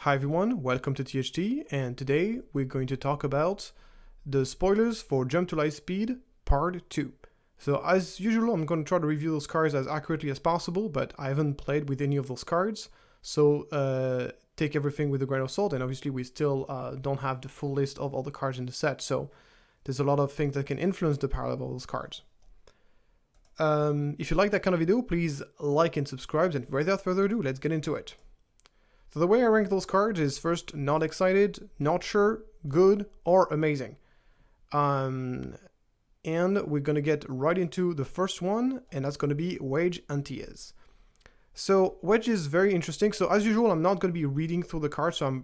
Hi everyone, welcome to THT, and today we're going to talk about the spoilers for Jump to Lightspeed Part 2. So as usual, I'm going to try to review those cards as accurately as possible, but I haven't played with any of those cards, so take everything with a grain of salt, and obviously we still don't have the full list of all the cards in the set, so there's a lot of things that can influence the power level of those cards. If you like that kind of video, please like and subscribe, and without further ado, let's get into it. So the way I rank those cards is first not excited, not sure, good, or amazing. And we're going to get right into the first one, and that's going to be Wedge Antilles. So Wedge is very interesting. So as usual, I'm not going to be reading through the cards, so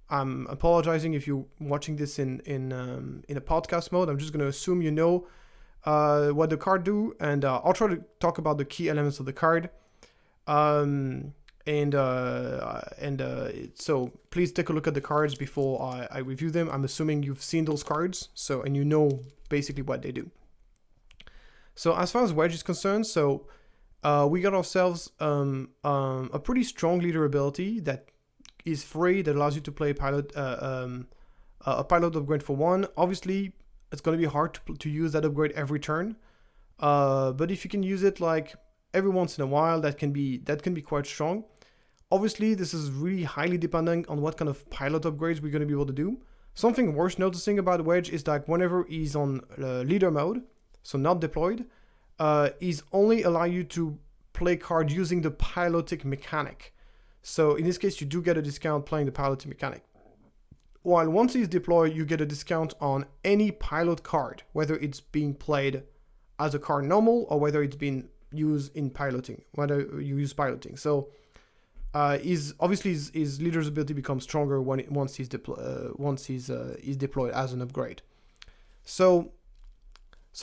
I'm apologizing if you're watching this in a podcast mode. I'm just going to assume you know what the card do, and I'll try to talk about the key elements of the card. So please take a look at the cards before I review them. I'm assuming you've seen those cards, and you know basically what they do. So as far as Wedge is concerned, we got ourselves a pretty strong leader ability that is free, that allows you to play a pilot upgrade for one. Obviously, it's going to be hard to use that upgrade every turn, but if you can use it like every once in a while, that can be quite strong. Obviously, this is really highly dependent on what kind of pilot upgrades we're going to be able to do. Something worth noticing about Wedge is that whenever he's on leader mode, so not deployed, he's only allow you to play card using the pilotic mechanic. So in this case, you do get a discount playing the pilotic mechanic. While once he's deployed, you get a discount on any pilot card, whether it's being played as a card normal or whether it's been used in piloting, whether you use piloting. So his leader's ability becomes stronger once he's deployed as an upgrade. So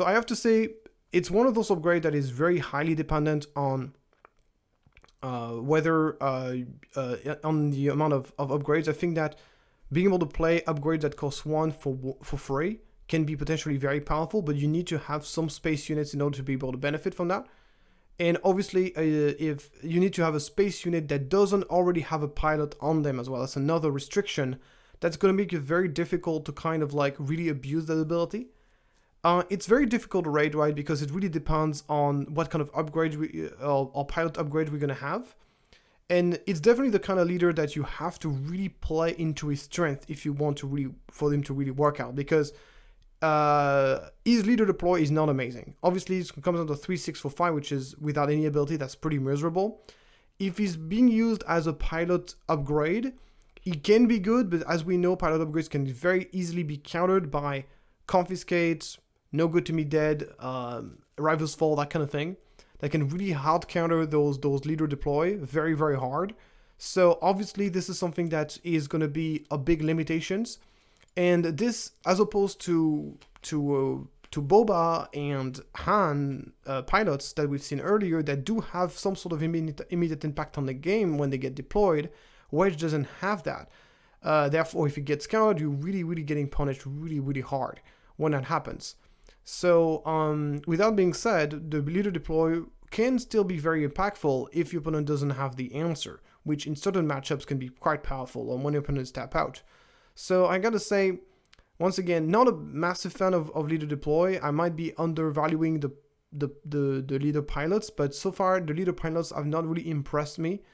I have to say it's one of those upgrades that is very highly dependent on whether on the amount of upgrades. I think that being able to play upgrades that cost one for free can be potentially very powerful, but you need to have some space units in order to be able to benefit from that. And obviously, if you need to have a space unit that doesn't already have a pilot on them as well, that's another restriction that's going to make it very difficult to kind of like really abuse that ability. It's very difficult to rate, right? Because it really depends on what kind of upgrade or pilot upgrade we're going to have. And it's definitely the kind of leader that you have to really play into his strength if you want to for him to really work out, because his leader deploy is not amazing. Obviously, it comes down to 3, 6, 4, 5, which is without any ability. That's pretty miserable. If he's being used as a pilot upgrade, he can be good, but as we know, pilot upgrades can very easily be countered by confiscates, no good to me dead, rival's fall, that kind of thing. That can really hard counter those leader deploy very, very hard. So obviously, this is something that is going to be a big limitations. And this, as opposed to Boba and Han pilots that we've seen earlier that do have some sort of immediate impact on the game when they get deployed, Wedge doesn't have that. Therefore, if he gets countered, you're really, really getting punished really, really hard when that happens. So, with that being said, the leader deploy can still be very impactful if your opponent doesn't have the answer, which in certain matchups can be quite powerful when your opponents tap out. So I gotta say, once again, not a massive fan of leader deploy. I might be undervaluing the leader pilots, but so far the leader pilots have not really impressed me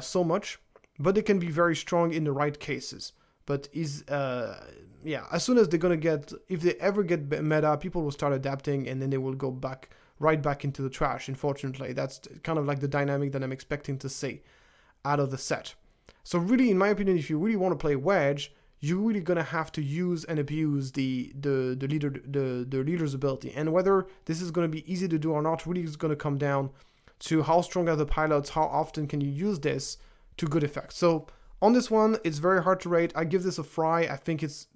so much. But they can be very strong in the right cases. But as soon as they're gonna if they ever get meta, people will start adapting, and then they will go right back into the trash. Unfortunately, that's kind of like the dynamic that I'm expecting to see out of the set. So really, in my opinion, if you really want to play Wedge, you're really gonna have to use and abuse the leader's ability, and whether this is gonna be easy to do or not really is gonna come down to how strong are the pilots, how often can you use this to good effect. So on this one, it's very hard to rate. I give this a fry. I think it's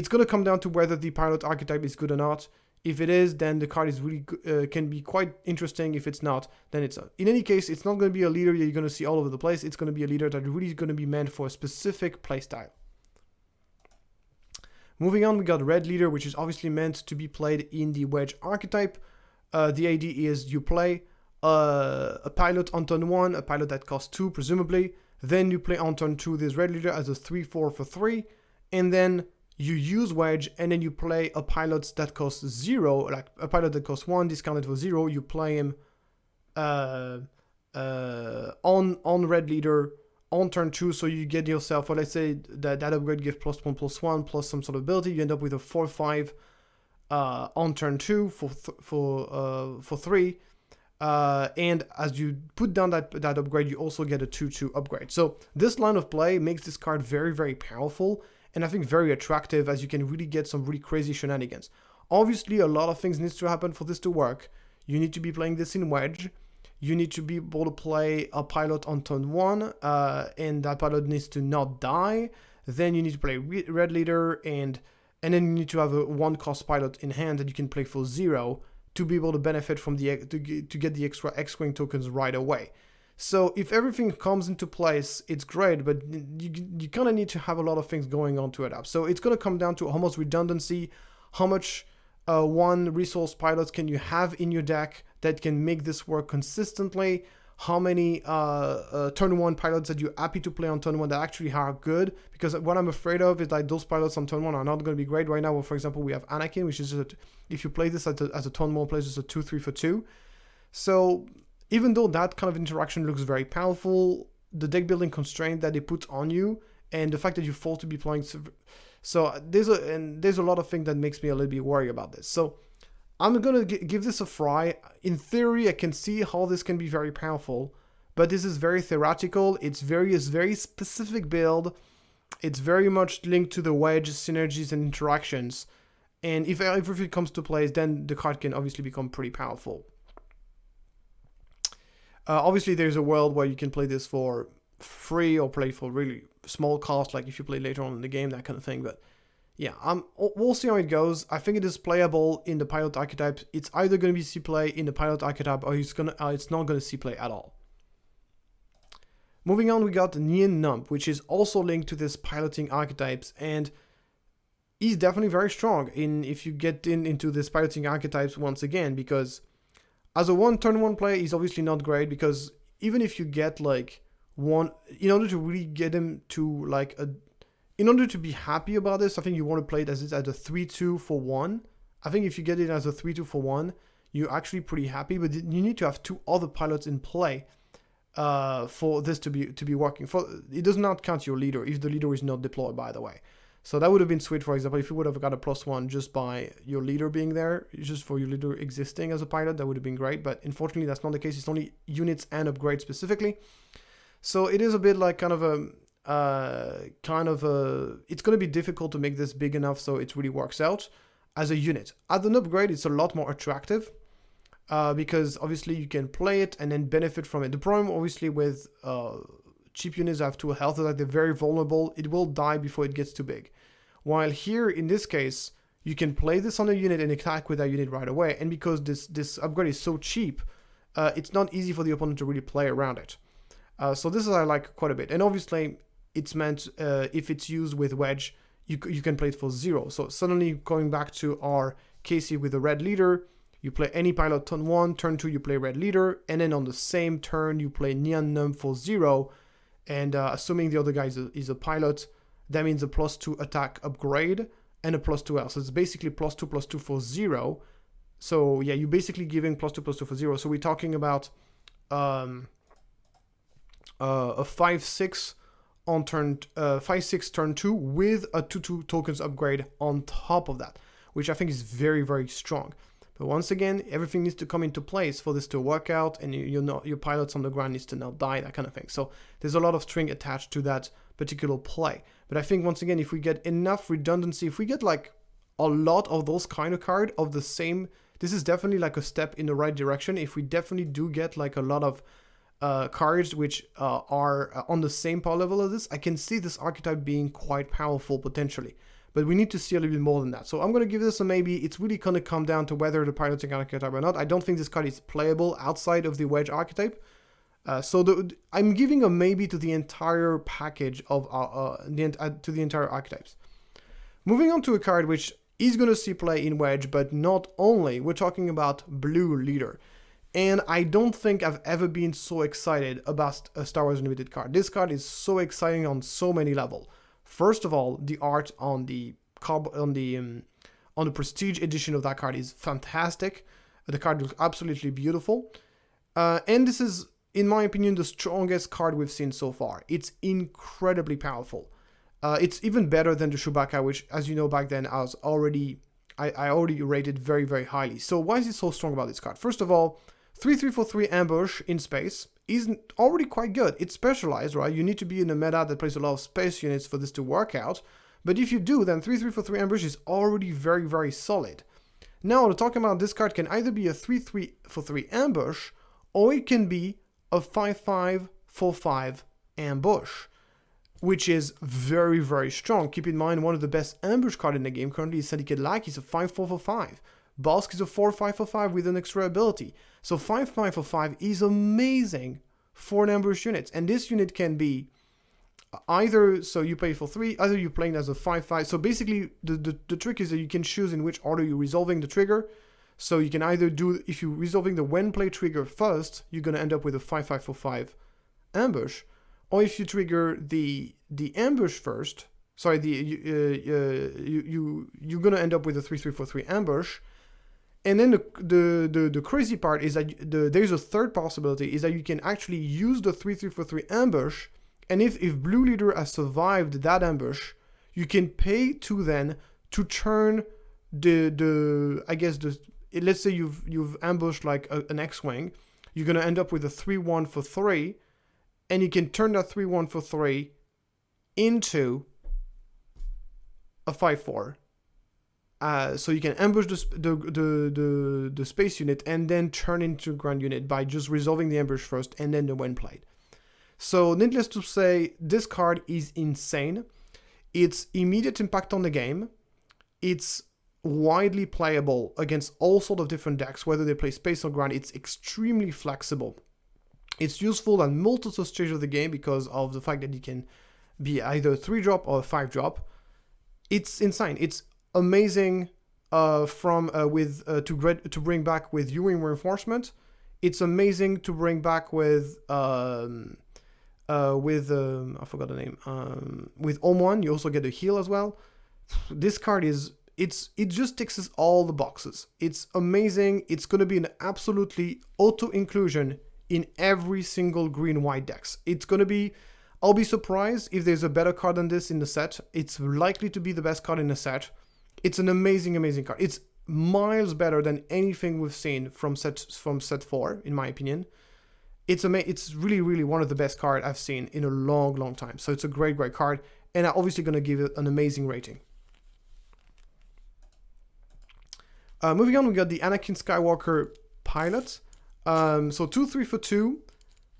gonna come down to whether the pilot archetype is good or not. If it is, then the card is really can be quite interesting. If it's not, then it's in any case, it's not going to be a leader you're going to see all over the place. It's going to be a leader that really is going to be meant for a specific playstyle. Moving on, we got Red Leader, which is obviously meant to be played in the Wedge archetype. The idea is you play a pilot on turn 1, a pilot that costs 2, presumably, Then you play on turn 2 this red leader as a 3/4 for 3, and then you use Wedge, and then you play a pilot that costs 0, like a pilot that costs 1, discounted for 0. You play him on red leader on turn 2, so you get yourself, well, let's say that upgrade gives +1/+1 plus some sort of ability. You end up with a 4/5 on turn 2 for 3. And as you put down that upgrade, you also get a 2/2 upgrade. So this line of play makes this card very, very powerful, and I think very attractive, as you can really get some really crazy shenanigans. Obviously, a lot of things needs to happen for this to work. You need to be playing this in Wedge. You need to be able to play a pilot on turn 1, and that pilot needs to not die. Then you need to play red leader, and then you need to have a 1-cost pilot in hand that you can play for 0 to be able to benefit from to get the extra X-Wing tokens right away. So if everything comes into place, it's great, but you kind of need to have a lot of things going on to adapt. So it's going to come down to almost redundancy, how much one resource pilots can you have in your deck that can make this work consistently, how many turn 1 pilots that you're happy to play on turn 1 that actually are good, because what I'm afraid of is that those pilots on turn 1 are not going to be great. Right now, well, for example, we have Anakin, which is just if you play this as a turn 1 player, it's just a 2/3 for 2. So even though that kind of interaction looks very powerful, the deck building constraint that they put on you, and the fact that you're forced to be playing, so there's a lot of things that makes me a little bit worried about this. So I'm gonna give this a try. In theory, I can see how this can be very powerful, but this is very theoretical. It's very specific build. It's very much linked to the Wedge synergies and interactions. And if everything comes to play, then the card can obviously become pretty powerful. Obviously, there's a world where you can play this for free or play for really small cost, like if you play later on in the game, that kind of thing. But yeah, we'll see how it goes. I think it is playable in the pilot archetype. It's either going to be C-play in the pilot archetype, or it's not going to C-play at all. Moving on, we got Nien Nunb, which is also linked to this piloting archetypes, and he's definitely very strong if you get into this piloting archetypes once again, because as a turn 1 player, he's obviously not great, because even if you get like one, in order to really get him to like in order to be happy about this, I think you want to play it as a 3/2 for 1. I think if you get it as a 3/2 for 1, you're actually pretty happy, but you need to have 2 other pilots in play for this to be working. It does not count your leader if the leader is not deployed, by the way. So that would have been sweet, for example, if you would have got a +1 just by your leader being there, just for your leader existing as a pilot, that would have been great. But unfortunately, that's not the case. It's only units and upgrades specifically. So it is a bit like it's going to be difficult to make this big enough so it really works out as a unit. As an upgrade, it's a lot more attractive because obviously you can play it and then benefit from it. The problem, obviously, with cheap units that have 2 health is that they're very vulnerable. It will die before it gets too big. While here, in this case, you can play this on a unit and attack with that unit right away. And because this upgrade is so cheap, it's not easy for the opponent to really play around it. So this is I like quite a bit. And obviously, it's meant if it's used with Wedge, you can play it for 0. So suddenly going back to our case here with the red leader, you play any pilot turn 1, turn 2 you play red leader, and then on the same turn you play Nien Nunb for 0. And assuming the other guy is a pilot, that means a +2 attack upgrade and a +2 health. So it's basically +2/+2 for 0. So yeah, you're basically giving +2/+2 for 0. So we're talking about a 5/6 on turn 5/6 turn 2 with a 2/2 tokens upgrade on top of that, which I think is very, very strong. But once again, everything needs to come into place for this to work out, and your pilots on the ground needs to not die, that kind of thing. So there's a lot of string attached to that particular play. But I think once again, if we get enough redundancy, if we get like a lot of those kind of card of the same, this is definitely like a step in the right direction. If we definitely do get like a lot of cards which are on the same power level as this, I can see this archetype being quite powerful potentially. But we need to see a little bit more than that. So I'm going to give this a maybe. It's really going to come down to whether the piloting archetype or not. I don't think this card is playable outside of the Wedge archetype. I'm giving a maybe to the entire package of to the entire archetypes. Moving on to a card which is going to see play in Wedge, but not only. We're talking about Blue Leader. And I don't think I've ever been so excited about a Star Wars Unlimited card. This card is so exciting on so many levels. First of all, the art on the Prestige edition of that card is fantastic. The card looks absolutely beautiful. And this is, in my opinion, the strongest card we've seen so far. It's incredibly powerful. It's even better than the Chewbacca, which, as you know, back then I already rated very, very highly. So why is it so strong about this card? First of all, 3/3/3 ambush in space is already quite good. It's specialized, right? You need to be in a meta that plays a lot of space units for this to work out. But if you do, then 3/3/3 ambush is already very, very solid. Now, talking about this card can either be a 3/3/3 ambush, or it can be a 5/5/4/5 ambush, which is very, very strong. Keep in mind, one of the best ambush cards in the game currently is Syndicate Lack. He's a 5/4/5. Bossk is a 4/5/5 with an extra ability. So 5/5/5 is amazing for an ambush unit. And this unit can be either, so you play for 3, either you're playing as a 5/5. So basically, the trick is that you can choose in which order you're resolving the trigger. So you can either do, if you're resolving the when play trigger first, you're going to end up with a 5/5/4/5 ambush. Or if you trigger the ambush first, sorry, you're going to end up with a 3/3/4/3 ambush. And then the crazy part is that there's a third possibility, is that you can actually use the 3/3/4/3 ambush, and if Blue Leader has survived that ambush, you can pay 2 then to turn let's say you've ambushed like an X-Wing, you're going to end up with a 3/1/3, and you can turn that 3/1/3 into a 5/4. So you can ambush the space unit and then turn into ground unit by just resolving the ambush first and then the when played. So needless to say, this card is insane. It's immediate impact on the game. It's widely playable against all sorts of different decks, whether they play space or ground. It's extremely flexible. It's useful on multiple stages of the game because of the fact that it can be either a 3-drop or a 5-drop. It's insane. It's amazing to bring back with U-Wing reinforcement. It's amazing to bring back with I forgot the name. With Om1, you also get a heal as well. This card it just ticks all the boxes. It's amazing. It's going to be an absolutely auto inclusion in every single green-white decks. It's going to be, I'll be surprised if there's a better card than this in the set. It's likely to be the best card in the set. It's an amazing, amazing card. It's miles better than anything we've seen from set 4, in my opinion. It's really, really one of the best cards I've seen in a long, long time. So it's a great, great card, and I'm obviously going to give it an amazing rating. Moving on, we got the Anakin Skywalker pilot. So 2/3 for 2,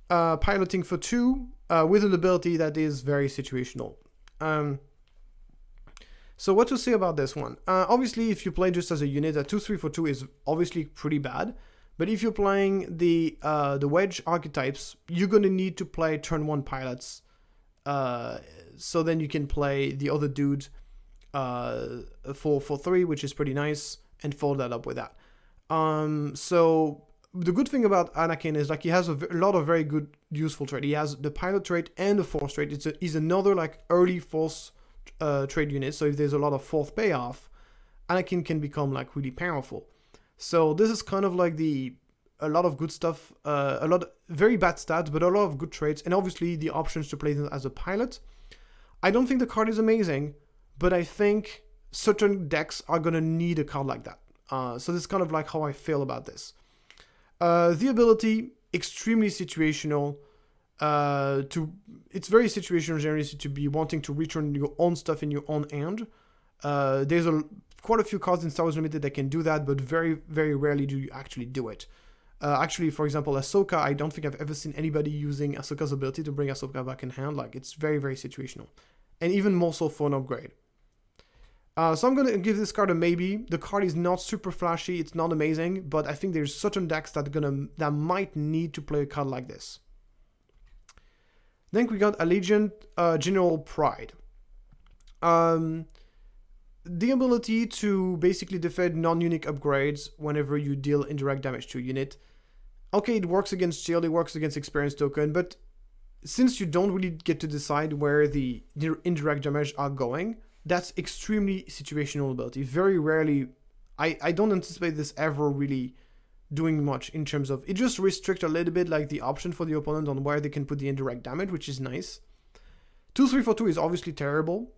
piloting for 2, with an ability that is very situational. So what to say about this one? Obviously, if you play just as a unit, a 2/3 for 2 is obviously pretty bad. But if you're playing the wedge archetypes, you're going to need to play turn 1 pilots. So then you can play the other dude for 3, which is pretty nice, and follow that up with that. So the good thing about Anakin is like he has a lot of very good useful trait. He has the pilot trait and the force trait. He's another like early force trade unit. So if there's a lot of fourth payoff, Anakin can become like really powerful. So this is kind of like a lot of good stuff, a lot of very bad stats, but a lot of good traits, and obviously the options to play them as a pilot. I don't think the card is amazing, but I think certain decks are gonna need a card like that. So this is kind of like how I feel about this. The ability, extremely situational. It's very situational generally to be wanting to return your own stuff in your own hand. There's quite a few cards in Star Wars Limited that can do that, but very, very rarely do you actually do it. Actually, for example, Ahsoka, I don't think I've ever seen anybody using Ahsoka's ability to bring Ahsoka back in hand. Like, it's very, very situational. And even more so for an upgrade. So I'm going to give this card a maybe. The card is not super flashy, it's not amazing, but I think there's certain decks that might need to play a card like this. Then we got Allegiant General Pride. The ability to basically defend non-unique upgrades whenever you deal indirect damage to a unit. Okay, it works against shield, it works against experience token, but since you don't really get to decide where the indirect damage are going, that's extremely situational ability. Very rarely, I don't anticipate this ever really doing much in terms of, it just restricts a little bit like the option for the opponent on where they can put the indirect damage, which is nice. 2-3-4-2 is obviously terrible.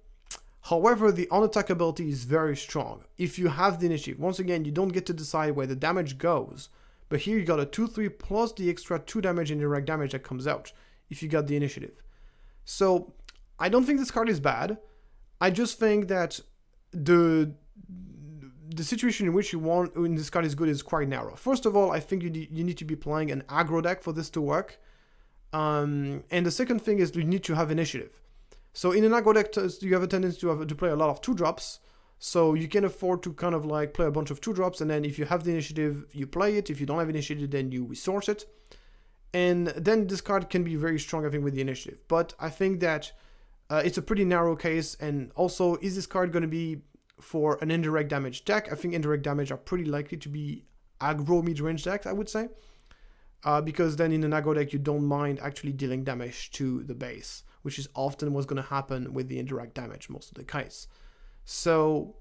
However, the on-attack ability is very strong. If you have the initiative, once again, you don't get to decide where the damage goes, but here you got a 2-3 plus the extra 2 damage indirect damage that comes out if you got the initiative. So I don't think this card is bad. I just think that the situation in which you want when this card is good is quite narrow. First of all, I think you need to be playing an aggro deck for this to work. And the second thing is you need to have initiative. So in an aggro deck, you have a tendency to play a lot of 2-drops. So you can afford to kind of like play a bunch of 2-drops, and then if you have the initiative, you play it. If you don't have initiative, then you resource it. And then this card can be very strong, I think, with the initiative. But I think that it's a pretty narrow case. And also, is this card going to be for an indirect damage deck? I think indirect damage are pretty likely to be aggro mid-range decks, I would say. Because then in an aggro deck, you don't mind actually dealing damage to the base, which is often what's going to happen with the indirect damage most of the case. So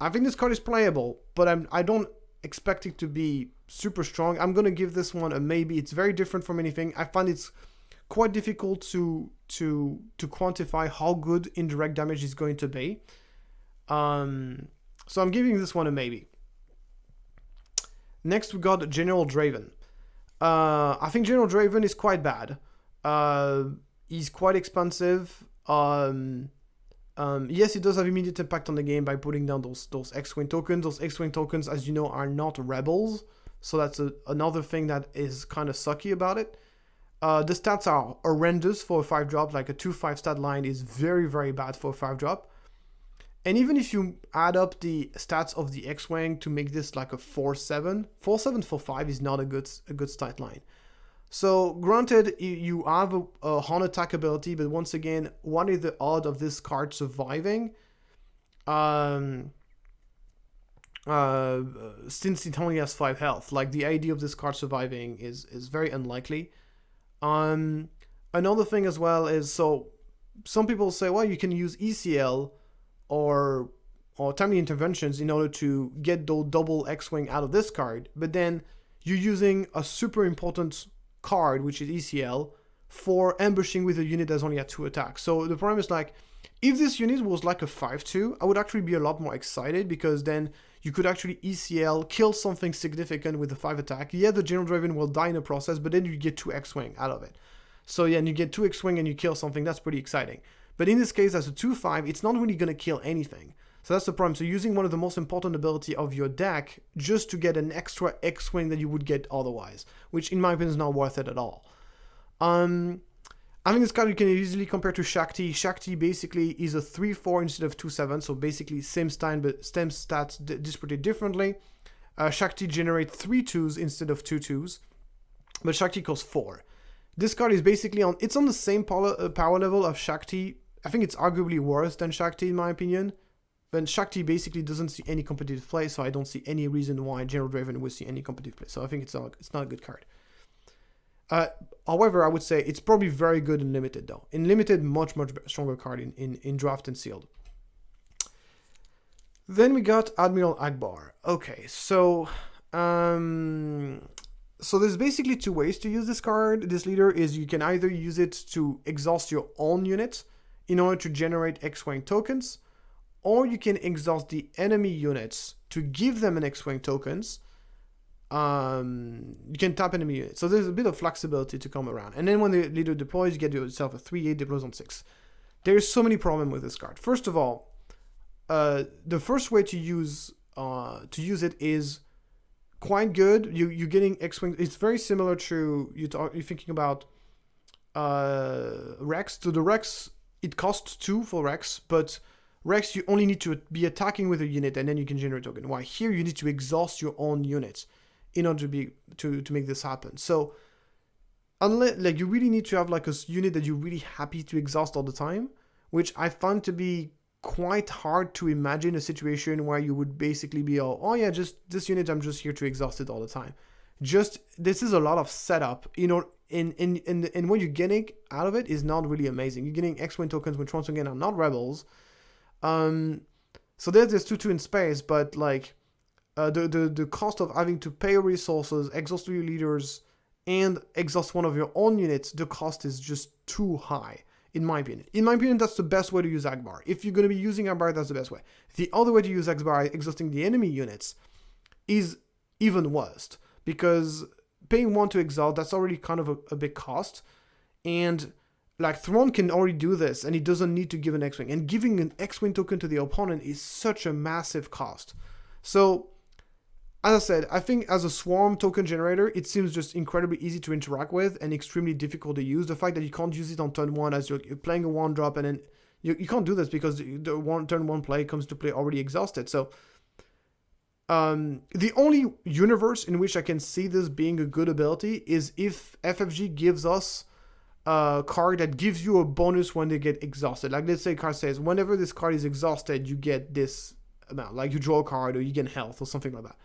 I think this card is playable, but I don't expect it to be super strong. I'm going to give this one a maybe. It's very different from anything. I find it's quite difficult to quantify how good indirect damage is going to be. So I'm giving this one a maybe. Next, we got General Draven. I think General Draven is quite bad. He's quite expensive. Yes, it does have immediate impact on the game by putting down those X-Wing tokens. Those X-Wing tokens, as you know, are not rebels. So that's another thing that is kind of sucky about it. The stats are horrendous for a 5-drop. Like a 2-5 stat line is very, very bad for a 5-drop. And even if you add up the stats of the X-Wing to make this like a 4-7, 4-7 for 5 is not a good stat line. So granted, you have a horn attack ability, but once again, what is the odds of this card surviving? Since it only has 5 health, like the idea of this card surviving is very unlikely. Another thing as well is, so some people say, well, you can use ECL or timely interventions in order to get the double X-Wing out of this card, but then you're using a super important card, which is ECL, for ambushing with a unit that's only at 2 attacks. So the problem is, like, if this unit was like a 5-2, I would actually be a lot more excited, because then you could actually ECL, kill something significant with a 5 attack. Yeah, the General Draven will die in the process, but then you get 2 X-Wing out of it. So yeah, and you get 2 X-Wing and you kill something, that's pretty exciting. But in this case, as a 2-5, it's not really going to kill anything. So that's the problem. So using one of the most important ability of your deck just to get an extra X-Wing that you would get otherwise, which in my opinion is not worth it at all. I think this card you can easily compare to Shakti. Shakti basically is a 3-4 instead of 2-7, so basically same stats distributed differently. Shakti generates 3 2s instead of 2 2s, but Shakti costs 4. This card is basically on the same power level of Shakti. I think it's arguably worse than Shakti in my opinion. But Shakti basically doesn't see any competitive play, so I don't see any reason why General Draven would see any competitive play. So I think it's not a good card. However, I would say it's probably very good in Limited, though. In Limited, much stronger card in Draft and Sealed. Then we got Admiral Akbar. Okay, so there's basically 2 ways to use this card. This leader is you can either use it to exhaust your own unit in order to generate X-Wing tokens, or you can exhaust the enemy units to give them an X-Wing tokens. You can tap enemy units. So there's a bit of flexibility to come around. And then when the leader deploys, you get yourself a 3-8 deploys on 6. There's so many problems with this card. First of all, the first way to use it is quite good. You're getting X-Wing. It's very similar to, you're thinking about Rex. So the Rex, it costs 2 for Rex, but Rex, you only need to be attacking with a unit and then you can generate token. While here, you need to exhaust your own units in order to make this happen. So, unless, like, you really need to have like a unit that you're really happy to exhaust all the time, which I find to be quite hard to imagine a situation where you would basically be oh yeah, just this unit, I'm just here to exhaust it all the time. just this is a lot of setup. And what you're getting out of it is not really amazing. You're getting X-Wing tokens, which once again are not rebels. So there's this 2/2 in space, but like the cost of having to pay resources, exhaust your leaders, and exhaust one of your own units, the cost is just too high, in my opinion. In my opinion, that's the best way to use Ackbar. If you're going to be using Ackbar, that's the best way. The other way to use Ackbar, exhausting the enemy units, is even worse, because paying 1 to exhaust, that's already kind of a big cost, and like Thrawn can already do this, and he doesn't need to give an X-Wing, and giving an X-Wing token to the opponent is such a massive cost. So as I said, I think as a swarm token generator, it seems just incredibly easy to interact with and extremely difficult to use. The fact that you can't use it on turn 1 as you're playing a 1-drop, and then you can't do this because the turn 1 play comes to play already exhausted. So the only universe in which I can see this being a good ability is if FFG gives us a card that gives you a bonus when they get exhausted. Like let's say a card says, whenever this card is exhausted, you get this amount, like you draw a card or you get health or something like that.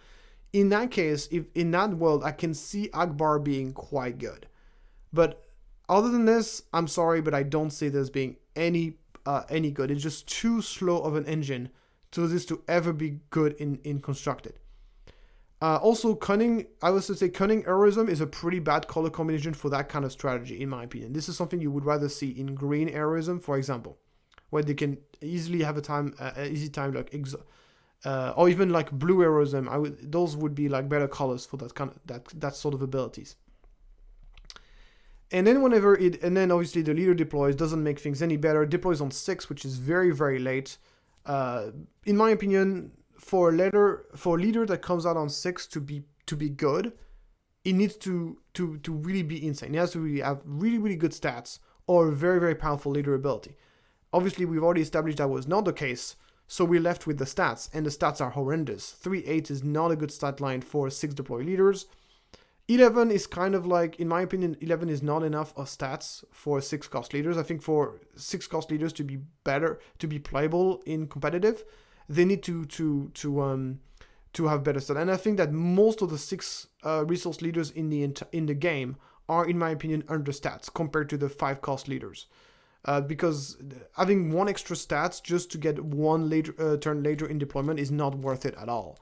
In that case, if in that world, I can see Ackbar being quite good. But other than this, I'm sorry, but I don't see this being any good. It's just too slow of an engine to this to ever be good in constructed. Also, Cunning, I would say Cunning Heroism is a pretty bad color combination for that kind of strategy, in my opinion. This is something you would rather see in Green Heroism, for example, where they can easily have easy time like or even like Blue Heroism. Those would be like better colors for that sort of abilities. And then obviously the leader deploys, doesn't make things any better. Deploys on 6, which is very, very late. In my opinion, for a leader that comes out on 6 to be good, it needs to really be insane. It has to really have really, really good stats or a very, very powerful leader ability. Obviously, we've already established that was not the case, so we're left with the stats, and the stats are horrendous. 3-8 is not a good stat line for 6 deploy leaders. 11 is kind of like, in my opinion, 11 is not enough of stats for 6 cost leaders. I think for 6 cost leaders to be better, to be playable in competitive, they need to have better stats. And I think that most of the 6 resource leaders in the game are, in my opinion, under stats compared to the 5 cost leaders. Because having 1 extra stats just to get 1 turn later in deployment is not worth it at all.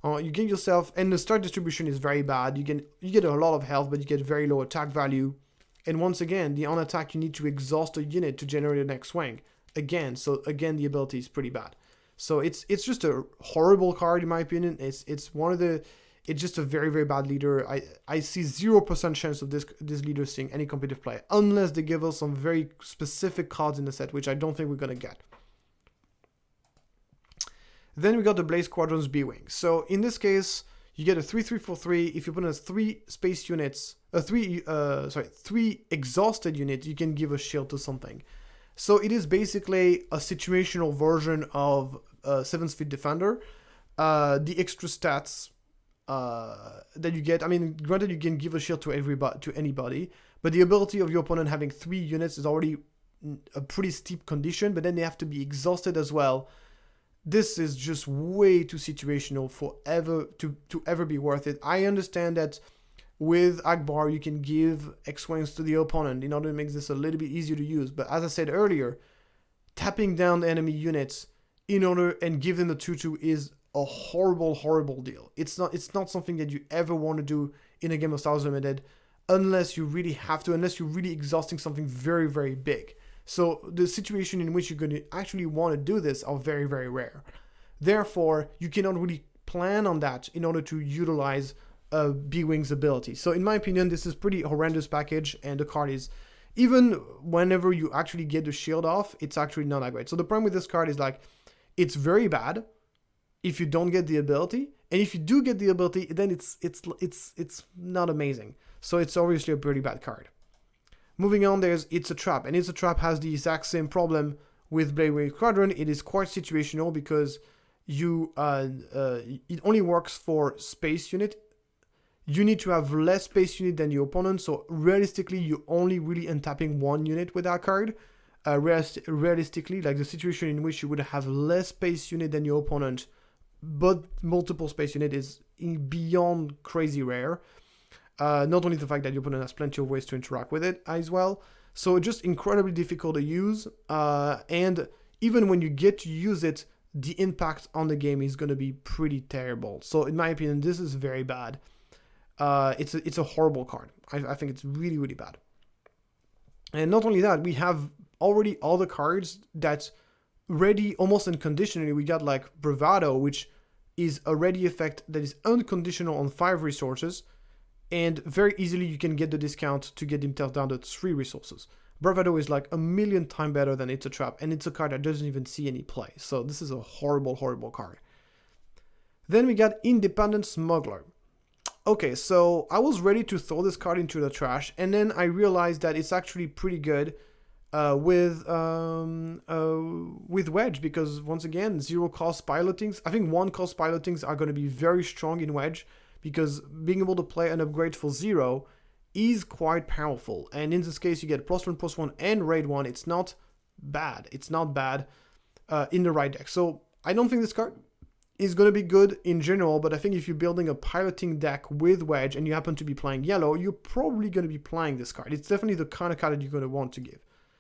You get yourself, and the start distribution is very bad. You get a lot of health, but you get very low attack value. And once again, on attack, you need to exhaust a unit to generate an X-Wing. Again, the ability is pretty bad. So it's just a horrible card in my opinion. It's just a very, very bad leader. I see 0% chance of this leader seeing any competitive play unless they give us some very specific cards in the set, which I don't think we're gonna get. Then we got the Blaze Squadron's B-Wing. So in this case, you get a 3/3/4/3. If you put in 3 space units, 3 exhausted units, you can give a shield to something. So it is basically a situational version of 7th Fleet Defender. The extra stats that you get, I mean, granted you can give a shield to anybody, but the ability of your opponent having 3 units is already a pretty steep condition, but then they have to be exhausted as well. This is just way too situational to ever be worth it. I understand that with Ackbar, you can give X-Wings to the opponent in order to make this a little bit easier to use. But as I said earlier, tapping down the enemy units and give them the 2/2 is a horrible, horrible deal. It's not something that you ever want to do in a game of Star Wars Limited unless you really have to, unless you're really exhausting something very, very big. So the situation in which you're going to actually want to do this are very, very rare. Therefore, you cannot really plan on that in order to utilize B-Wing's ability. So in my opinion, this is pretty horrendous package, and the card is, even whenever you actually get the shield off, it's actually not that great. So the problem with this card is like, it's very bad if you don't get the ability, and if you do get the ability, then it's not amazing. So it's obviously a pretty bad card. Moving on, there's It's a Trap, and It's a Trap has the exact same problem with Blaze Squadron. It is quite situational because it only works for space unit. You need to have less space unit than your opponent, so realistically, you're only really untapping 1 unit with that card. Realistically, like the situation in which you would have less space unit than your opponent, but multiple space unit is beyond crazy rare. Not only the fact that your opponent has plenty of ways to interact with it as well. So just incredibly difficult to use. And even when you get to use it, the impact on the game is going to be pretty terrible. So in my opinion, this is very bad. It's a horrible card. I think it's really, really bad. And not only that, we have already all the cards that ready almost unconditionally. We got like Bravado, which is a ready effect that is unconditional on 5 resources, and very easily you can get the discount to get himself down to 3 resources. Bravado is like a million times better than It's a Trap, and it's a card that doesn't even see any play. So this is a horrible, horrible card. Then we got Independent Smuggler. Okay, so I was ready to throw this card into the trash, and then I realized that it's actually pretty good with Wedge, because once again, 0 cost pilotings. I think 1 cost pilotings are going to be very strong in Wedge, because being able to play an upgrade for 0 is quite powerful. And in this case, you get +1/+1 and raid 1. It's not bad. It's not bad in the right deck. So I don't think this card is going to be good in general, but I think if you're building a piloting deck with Wedge and you happen to be playing yellow, you're probably going to be playing this card. It's definitely the kind of card that you're going to want to give.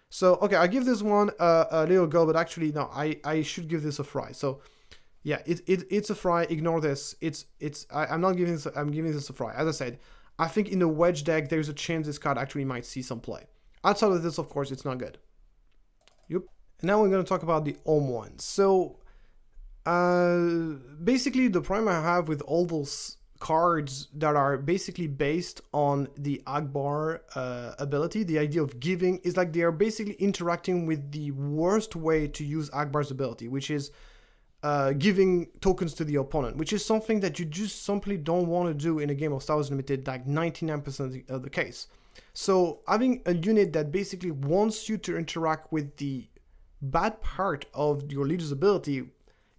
So, okay, I give this one a little go, but actually, no, I should give this a fry. So, yeah, it's a fry. Ignore this. I'm not giving this. I'm giving this a fry. As I said, I think in the Wedge deck, there's a chance this card actually might see some play. Outside of this, of course, it's not good. Yep. And now we're going to talk about the Home one. So, basically, the problem I have with all those cards that are basically based on the Ackbar ability, the idea of giving, is like they are basically interacting with the worst way to use Ackbar's ability, which is giving tokens to the opponent, which is something that you just simply don't want to do in a game of Star Wars Limited, like 99% of the case. So having a unit that basically wants you to interact with the bad part of your leader's ability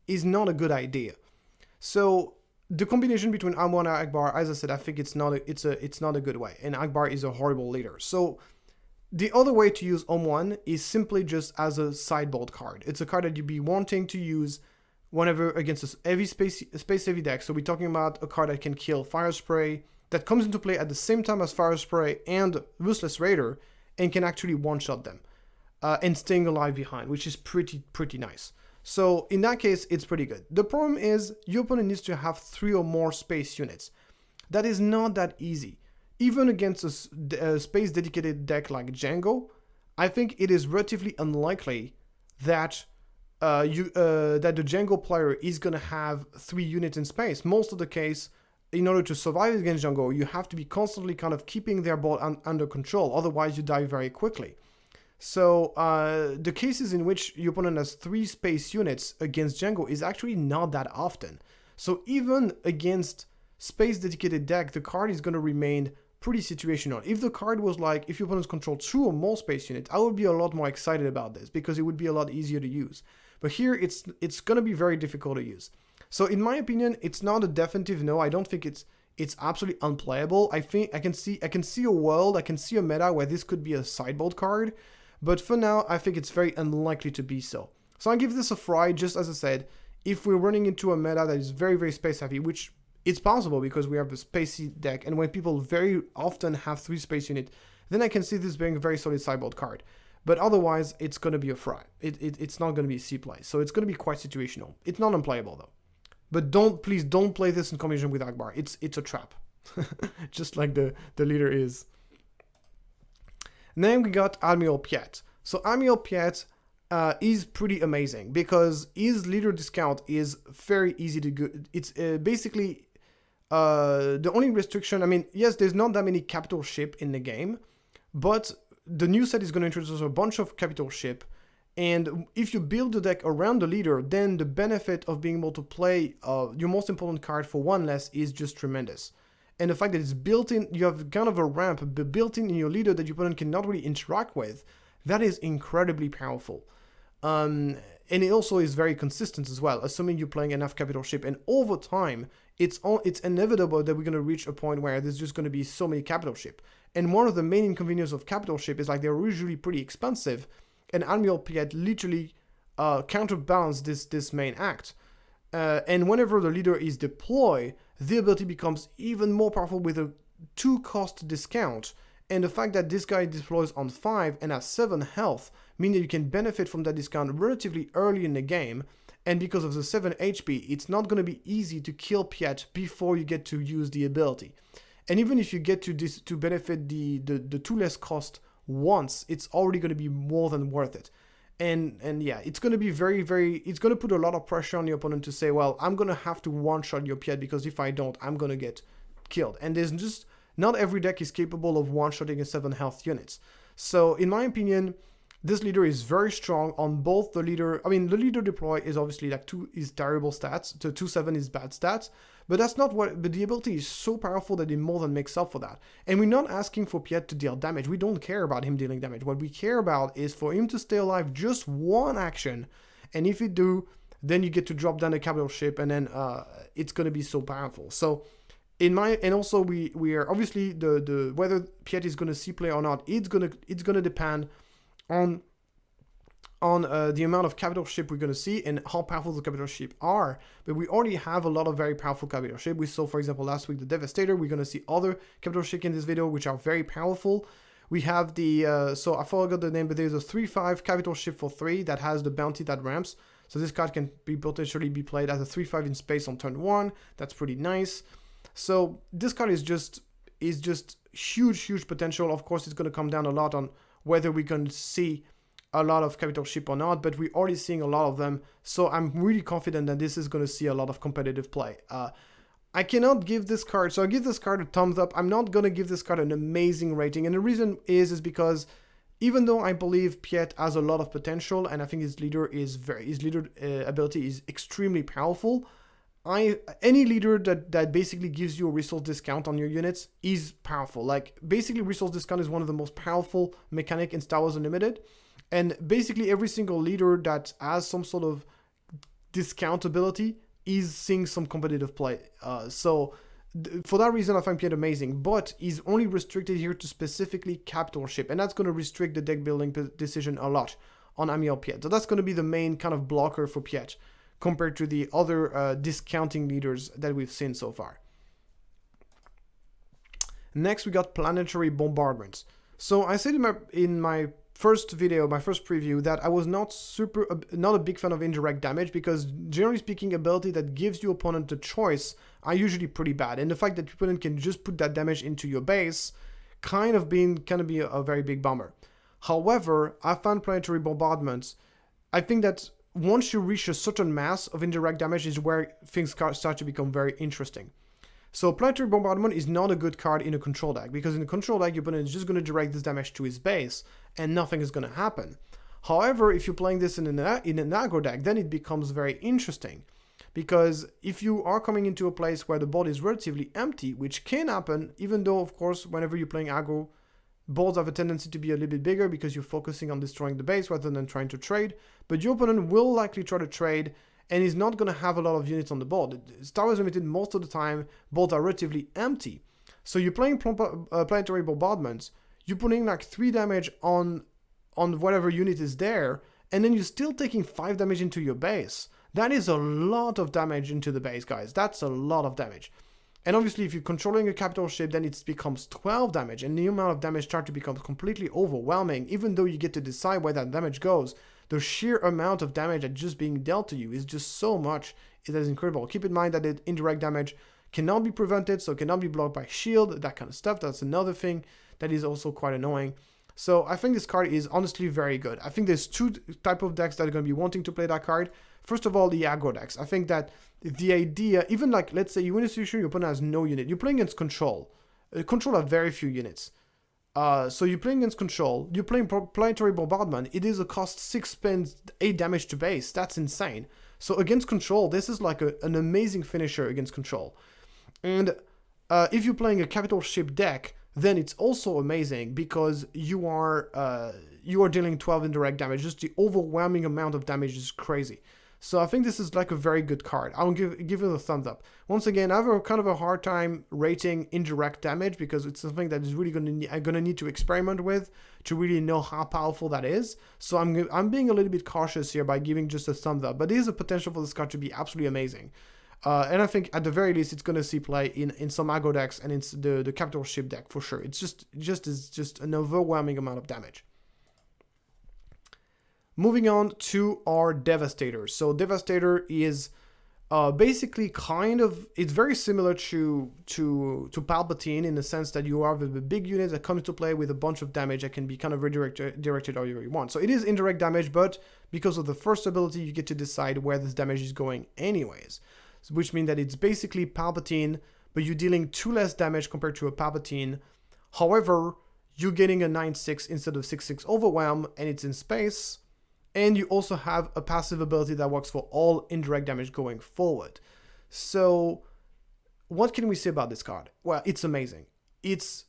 is not a good idea. So the combination between Amo and Ackbar, as I said, I think it's not a good way, and Ackbar is a horrible leader. So the other way to use Home 1 is simply just as a sideboard card. It's a card that you'd be wanting to use whenever against a heavy space heavy deck. So we're talking about a card that can kill Fire Spray, that comes into play at the same time as Fire Spray and Ruthless Raider, and can actually one-shot them and staying alive behind, which is pretty nice. So in that case, it's pretty good. The problem is your opponent needs to have 3 or more space units. That is not that easy. Even against a space dedicated deck like Django, I think it is relatively unlikely that that the Django player is going to have 3 units in space. Most of the case, in order to survive against Django, you have to be constantly kind of keeping their board under control. Otherwise, you die very quickly. So the cases in which your opponent has 3 space units against Django is actually not that often. So even against space dedicated deck, the card is going to remain pretty situational. If the card was like, if your opponents control 2 or more space units, I would be a lot more excited about this because it would be a lot easier to use. But here it's going to be very difficult to use. So in my opinion, it's not a definitive no. I don't think it's absolutely unplayable. I think I can see a world, I can see a meta where this could be a sideboard card. But for now, I think it's very unlikely to be so. So I give this a fry, just as I said, if we're running into a meta that is very, very space heavy, which it's possible because we have a spacey deck, and when people very often have 3 space units, then I can see this being a very solid sideboard card. But otherwise, it's going to be a fry. It's not going to be C play, so it's going to be quite situational. It's not unplayable though. But please don't play this in combination with Ackbar. It's a trap, just like the leader is. Then we got Admiral Piet. So Admiral Piet is pretty amazing because his leader discount is very easy to go. It's basically the only restriction. I mean, yes, there's not that many capital ship in the game, but the new set is going to introduce a bunch of capital ship. And if you build the deck around the leader, then the benefit of being able to play your most important card for 1 less is just tremendous. And the fact that it's built in, you have kind of a ramp built in your leader that your opponent cannot really interact with, that is incredibly powerful. And it also is very consistent as well, assuming you're playing enough capital ship. And over time, it's inevitable that we're going to reach a point where there's just going to be so many capital ship. And one of the main inconveniences of capital ship is like they're usually pretty expensive, and Admiral Piet literally counterbalance this main act. And whenever the leader is deployed, the ability becomes even more powerful with a 2 cost discount, and the fact that this guy deploys on 5 and has 7 health mean that you can benefit from that discount relatively early in the game. And because of the 7 HP, it's not going to be easy to kill Piet before you get to use the ability. And even if you get to benefit the 2 less cost once, it's already going to be more than worth it. And yeah, it's going to be it's going to put a lot of pressure on your opponent to say, well, I'm going to have to one-shot your Piet, because if I don't, I'm going to get killed. And there's just, not every deck is capable of one-shotting a 7 health units. So in my opinion, this leader is very strong on both the leader. I mean, the leader deploy is obviously like 2 is terrible stats, so 2-7 is bad stats, but that's not what, but the ability is so powerful that it more than makes up for that. And we're not asking for Piet to deal damage. We don't care about him dealing damage. What we care about is for him to stay alive just one action, and if you do, then you get to drop down a capital ship, and then it's going to be so powerful. So and also we are obviously the whether Piet is going to see play or not, it's gonna depend on the amount of capital ship we're going to see and how powerful the capital ship are. But we already have a lot of very powerful capital ship. We saw, for example, last week the Devastator. We're going to see other capital ship in this video which are very powerful. We have the so I forgot the name, but there's a 3/5 capital ship for 3 that has the bounty that ramps. So this card can potentially be played as a 3/5 in space on turn 1. That's pretty nice. So this card is just huge potential. Of course, it's going to come down a lot on whether we can see a lot of capital ship or not, but we're already seeing a lot of them, so I'm really confident that this is going to see a lot of competitive play. I cannot give this card, so I give this card a thumbs up. I'm not going to give this card an amazing rating, and the reason is because even though I believe Piet has a lot of potential, and I think his leader ability is extremely powerful, any leader that basically gives you a resource discount on your units is powerful. Like, basically resource discount is one of the most powerful mechanic in Star Wars Unlimited, and basically every single leader that has some sort of discount ability is seeing some competitive play. So for that reason, I find Piet amazing, but he's only restricted here to specifically capital ship, and that's going to restrict the deck building decision a lot on Amiel Piet. So that's going to be the main kind of blocker for Piet compared to the other discounting leaders that we've seen so far. Next, we got Planetary Bombardments. So I said in my first video, my first preview, that I was not a big fan of indirect damage, because generally speaking, ability that gives your opponent the choice are usually pretty bad. And the fact that your opponent can just put that damage into your base can be a very big bummer. However, I found Planetary Bombardments, I think that once you reach a certain mass of indirect damage is where things start to become very interesting. So Planetary Bombardment is not a good card in a control deck, because in a control deck, your opponent is just going to direct this damage to his base, and nothing is going to happen. However, if you're playing this in an aggro deck, then it becomes very interesting, because if you are coming into a place where the board is relatively empty, which can happen, even though, of course, whenever you're playing aggro, boards have a tendency to be a little bit bigger because you're focusing on destroying the base rather than trying to trade, but your opponent will likely try to trade, and is not going to have a lot of units on the board. Star Wars Limited, most of the time, boards are relatively empty. So you're playing Planetary Bombardments, you're putting like 3 damage on whatever unit is there, and then you're still taking 5 damage into your base. That is a lot of damage into the base, guys. That's a lot of damage. And obviously, if you're controlling a capital ship, then it becomes 12 damage, and the amount of damage starts to become completely overwhelming. Even though you get to decide where that damage goes, the sheer amount of damage that's just being dealt to you is just so much. It is incredible. Keep in mind that indirect damage cannot be prevented, so it cannot be blocked by shield, that kind of stuff. That's another thing that is also quite annoying. So I think this card is honestly very good. I think there's 2 type of decks that are going to be wanting to play that card. First of all, the aggro decks. I think that the idea, even like, let's say you win a situation, your opponent has no unit. You're playing against control. Control have very few units. So you're playing against control. You're playing Planetary Bombardment. It is a cost 6 spends 8 damage to base. That's insane. So against control, this is like an amazing finisher against control. And if you're playing a capital ship deck, then it's also amazing, because you are dealing 12 indirect damage. Just the overwhelming amount of damage is crazy. So I think this is like a very good card. I'll give it a thumbs up. Once again, I have a kind of a hard time rating indirect damage, because it's something that is really going to need to experiment with to really know how powerful that is. So I'm being a little bit cautious here by giving just a thumbs up. But there is a potential for this card to be absolutely amazing. And I think at the very least, it's going to see play in some aggro decks and it's the capital ship deck for sure. It's just an overwhelming amount of damage. Moving on to our Devastator. So Devastator is basically it's very similar to Palpatine in the sense that you have a big unit that comes to play with a bunch of damage that can be kind of directed however you want. So it is indirect damage, but because of the first ability, you get to decide where this damage is going anyways. Which means that it's basically Palpatine, but you're dealing 2 less damage compared to a Palpatine. However, you're getting a 9/6 instead of 6/6 Overwhelm, and it's in space. And you also have a passive ability that works for all indirect damage going forward. So, what can we say about this card? Well, it's amazing. It's,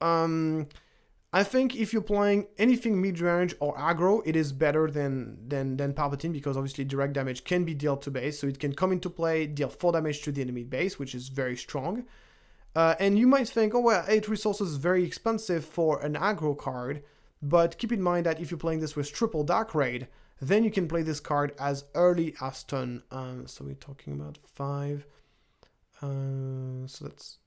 I think if you're playing anything mid-range or aggro, it is better than Palpatine, because obviously direct damage can be dealt to base, so it can come into play, deal 4 damage to the enemy base, which is very strong. And you might think, oh well, 8 resources is very expensive for an aggro card, but keep in mind that if you're playing this with triple Dark Raid, then you can play this card as early as turn. So we're talking about 5. So that's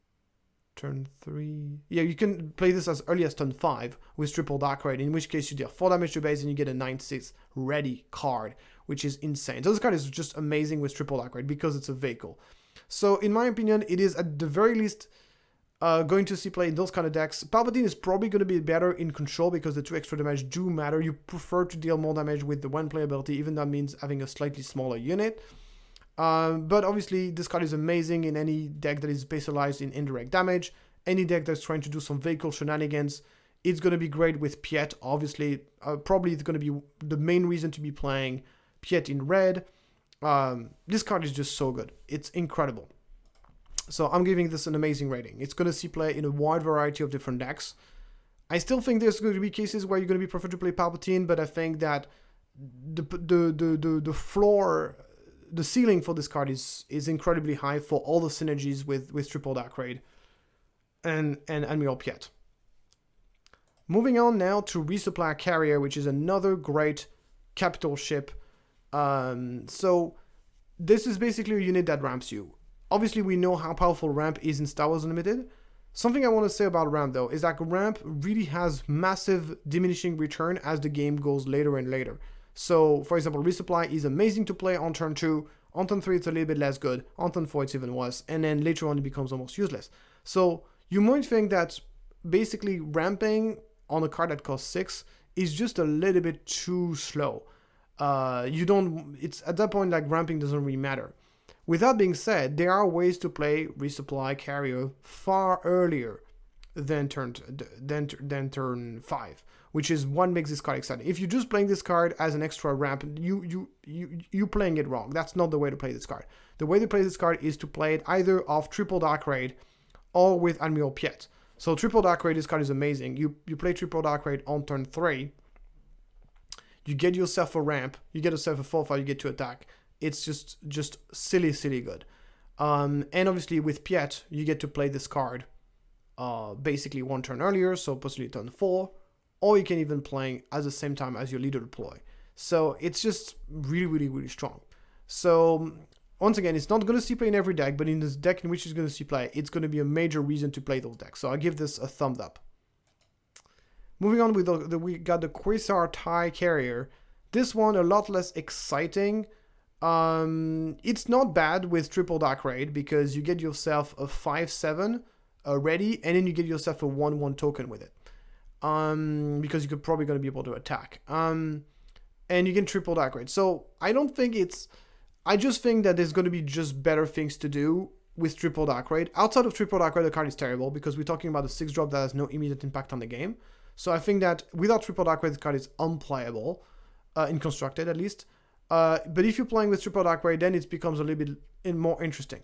turn 3. Yeah, you can play this as early as turn 5 with triple Dark Raid, in which case you deal 4 damage to base and you get a 9/6 ready card, which is insane. So this card is just amazing with triple Dark Raid because it's a vehicle. So in my opinion, it is at the very least going to see play in those kind of decks. Palpatine is probably going to be better in control because the 2 extra damage do matter. You prefer to deal more damage with the 1 play ability, even that means having a slightly smaller unit. But obviously, this card is amazing in any deck that is specialized in indirect damage. Any deck that's trying to do some vehicle shenanigans, it's going to be great with Piet. Obviously, probably it's going to be the main reason to be playing Piet in red. This card is just so good. It's incredible. So I'm giving this an amazing rating. It's going to see play in a wide variety of different decks. I still think there's going to be cases where you're going to be preferred to play Palpatine, but I think that the floor, the ceiling for this card is incredibly high for all the synergies with triple Dark Raid and Admiral Piet. Moving on now to Resupply Carrier, which is another great capital ship. So this is basically a unit that ramps you. Obviously, we know how powerful Ramp is in Star Wars Unlimited. Something I want to say about Ramp, though, is that Ramp really has massive diminishing return as the game goes later and later. So, for example, Resupply is amazing to play on turn 2. On turn 3, it's a little bit less good. On turn 4, it's even worse. And then later on, it becomes almost useless. So, you might think that basically ramping on a card that costs 6 is just a little bit too slow. It's at that point, like, ramping doesn't really matter. With that being said, there are ways to play Resupply Carrier far earlier than turn 5, which is what makes this card exciting. If you're just playing this card as an extra ramp, you're playing it wrong. That's not the way to play this card. The way to play this card is to play it either off triple Dark Raid or with Admiral Piet. So triple Dark Raid, this card is amazing. You play triple Dark Raid on turn 3. You get yourself a ramp. You get yourself a 4/5. You get to attack. It's just silly good. And obviously with Piet, you get to play this card basically 1 turn earlier, so possibly turn 4, or you can even play at the same time as your leader deploy. So it's just really strong. So once again, it's not going to see play in every deck, but in this deck in which it's going to see play, it's going to be a major reason to play those decks. So I give this a thumbs up. Moving on with we got the Quasar TIE Carrier. This one a lot less exciting. It's not bad with triple Dark Raid because you get yourself a 5/7 ready, and then you get yourself a 1/1 token with it. Because you're probably going to be able to attack. And you can triple Dark Raid. So I don't think I just think that there's going to be just better things to do with triple Dark Raid. Outside of triple Dark Raid, the card is terrible because we're talking about a 6-drop that has no immediate impact on the game. So I think that without triple Dark Raid, the card is unplayable, in Constructed at least. But if you're playing with triple Dark Raid, then it becomes a little bit more interesting.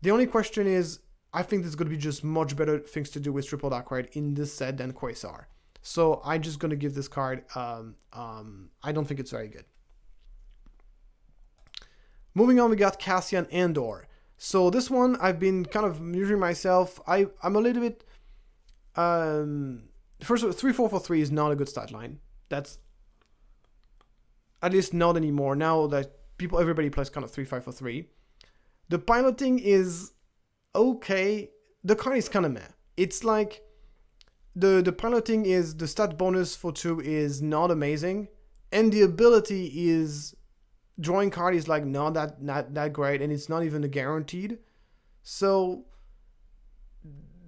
The only question is, I think there's going to be just much better things to do with triple Dark Raid in this set than Quasar. So I'm just going to give this card, I don't think it's very good. Moving on, we got Cassian Andor. So this one, I've been kind of using myself. I'm a little bit, first of all, 3/4 for 3 is not a good stat line. That's at least not anymore. Now that everybody plays kind of 3/5 for 3. The piloting is okay. The card is kind of meh. It's like the piloting is the stat bonus for 2 is not amazing, and the ability is drawing card is like not that great, and it's not even a guaranteed. So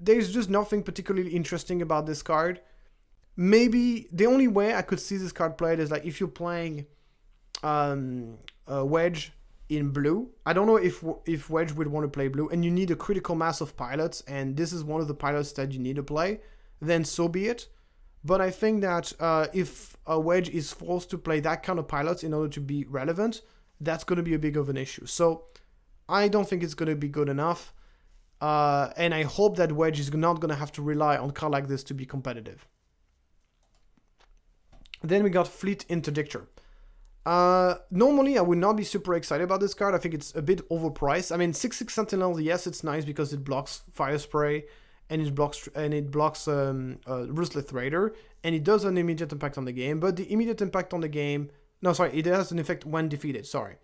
there's just nothing particularly interesting about this card. Maybe the only way I could see this card played is like if you're playing Wedge in blue. I don't know if Wedge would want to play blue, and you need a critical mass of pilots, and this is one of the pilots that you need to play, then so be it. But I think that if a Wedge is forced to play that kind of pilots in order to be relevant, that's going to be a big of an issue. So I don't think it's going to be good enough. And I hope that Wedge is not going to have to rely on a card like this to be competitive. Then we got Fleet Interdictor. Normally I would not be super excited about this card. I think it's a bit overpriced. I mean, 6/6 Sentinel, yes, it's nice because it blocks Fire Spray and it blocks Ruthless Raider, and it does an immediate impact on the game. But the immediate impact on the game, no, sorry, it has an effect when defeated. Sorry.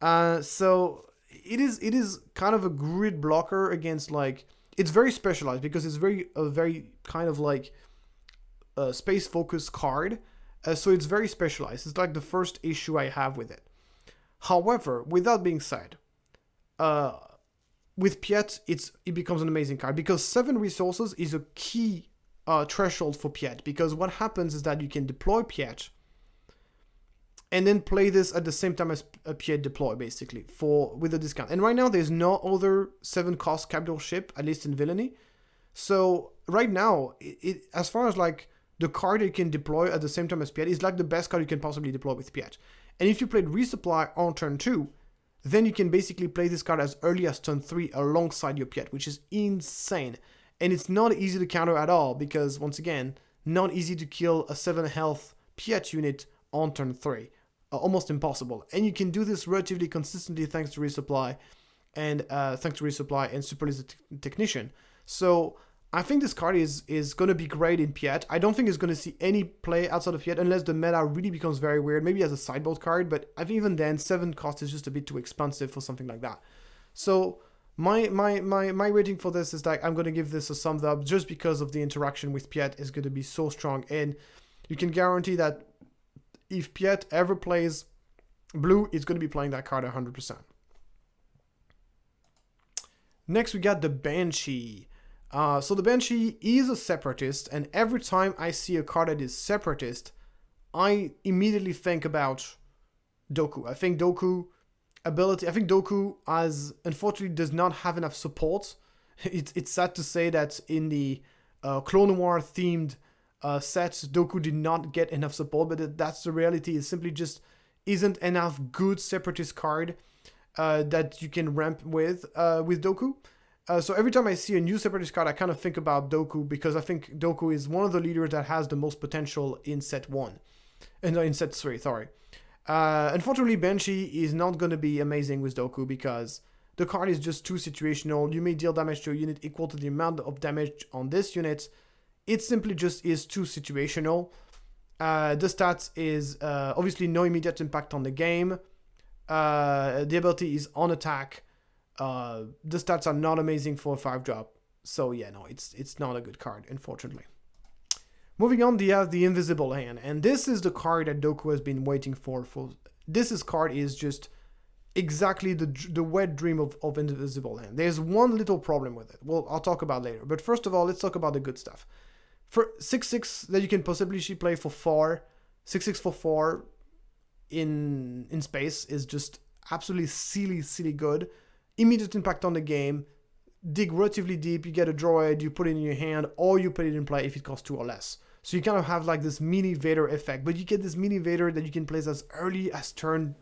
So it is kind of a grid blocker against, like, it's very specialized because it's very kind of like a space focused card. So it's very specialized. It's like the first issue I have with it. However, with that being said, with Piet, it becomes an amazing card because 7 resources is a key threshold for Piet, because what happens is that you can deploy Piet and then play this at the same time as a Piet deploy, basically, with a discount. And right now there's no other 7 cost capital ship, at least in Villainy. So right now, it as far as like the card you can deploy at the same time as Piet is like the best card you can possibly deploy with Piet. And if you played Resupply on turn 2, then you can basically play this card as early as turn 3 alongside your Piet, which is insane. And it's not easy to counter at all because, once again, not easy to kill a 7 health Piet unit on turn 3. Almost impossible. And you can do this relatively consistently thanks to Resupply and Super Laser Technician. So I think this card is going to be great in Piet. I don't think it's going to see any play outside of Piet unless the meta really becomes very weird, maybe as a sideboard card, but I think even then 7 cost is just a bit too expensive for something like that. So my rating for this is like I'm going to give this a thumbs up just because of the interaction with Piet is going to be so strong, and you can guarantee that if Piet ever plays blue, it's going to be playing that card 100%. Next we got the Banshee. So the Banshee is a separatist, and every time I see a card that is separatist, I immediately think about Doku. I think Doku unfortunately does not have enough support. It's sad to say that in the Clone War themed set, Doku did not get enough support, but that's the reality. It simply just isn't enough good separatist card that you can ramp with Doku. So every time I see a new separatist card, I kind of think about Doku because I think Doku is one of the leaders that has the most potential in set 1. And in set 3, sorry. Unfortunately, Banshee is not going to be amazing with Doku because the card is just too situational. You may deal damage to a unit equal to the amount of damage on this unit. It simply just is too situational. The stats is obviously no immediate impact on the game. The ability is on attack. The stats are not amazing for a 5-drop. So yeah, no, it's not a good card, unfortunately. Moving on, you have the Invisible Hand, and this is the card that Doku has been waiting for. This card is just exactly the wet dream of Invisible Hand. There's one little problem with it. Well, I'll talk about later. But first of all, let's talk about the good stuff. For 6/6 that you can possibly play for 4, 6/6 for 4 in space is just absolutely silly good. Immediate impact on the game. Dig relatively deep, you get a droid, you put it in your hand, or you put it in play if it costs 2 or less. So you kind of have like this mini Vader effect, but you get this mini Vader that you can place as early as turn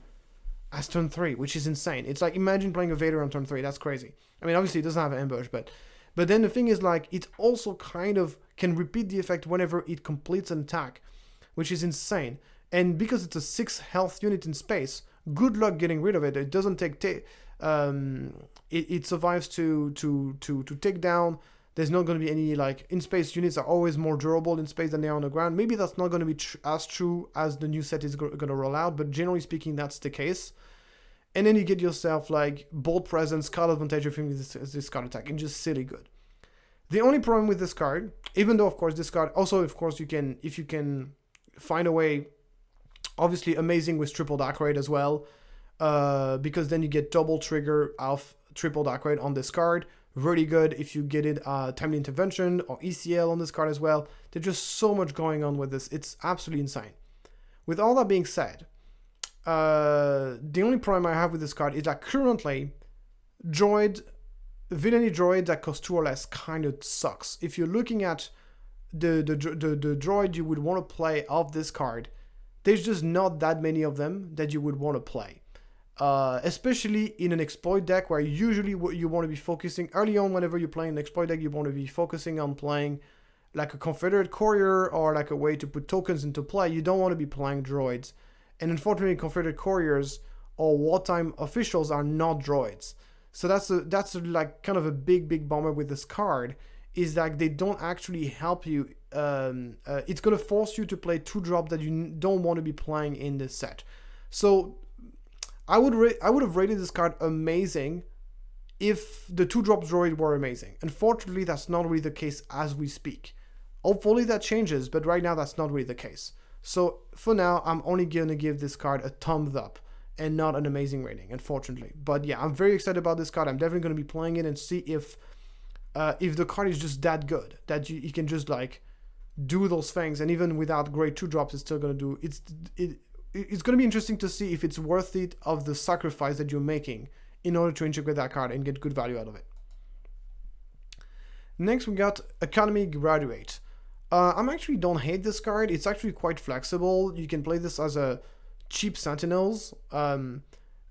3, which is insane. It's like, imagine playing a Vader on turn 3, that's crazy. I mean, obviously it doesn't have an ambush, but then the thing is, like, it also kind of can repeat the effect whenever it completes an attack, which is insane. And because it's a 6 health unit in space, good luck getting rid of it. It doesn't take it survives to take down. There's not going to be any, like, in space units are always more durable in space than they are on the ground. Maybe that's not going to be as true as the new set is going to roll out, but generally speaking, that's the case. And then you get yourself like bold presence, card advantage of this card attack, and just silly good. The only problem with this card, even though of course this card also, of course, if you can find a way, obviously amazing with triple dark raid as well, because then you get double trigger of triple dark raid on this card. Really good if you get it timely intervention or ECL on this card as well. There's just so much going on with this. It's absolutely insane. With all that being said, the only problem I have with this card is that currently villainy droid that costs 2 or less kind of sucks. If you're looking at the droid you would want to play of this card, there's just not that many of them that you would want to play. Especially in an exploit deck where usually what you want to be focusing early on, whenever you're playing an exploit deck, you want to be focusing on playing like a Confederate courier or like a way to put tokens into play. You don't want to be playing droids. And unfortunately, Confederate couriers or wartime officials are not droids. So that's like kind of a big bummer with this card, is that they don't actually help you. It's going to force you to play 2-drop that you don't want to be playing in this set. So I would have rated this card amazing if the 2-drop droid were amazing. Unfortunately, that's not really the case as we speak. Hopefully that changes, but right now that's not really the case. So for now, I'm only going to give this card a thumbs up and not an amazing rating, unfortunately. But yeah, I'm very excited about this card. I'm definitely going to be playing it and see if the card is just that good, that you can just like do those things, and even without great 2-drops, it's still going to do it's going to be interesting to see if it's worth it of the sacrifice that you're making in order to integrate that card and get good value out of it. Next, we got Academy Graduate. I actually don't hate this card. It's actually quite flexible. You can play this as a cheap Sentinels.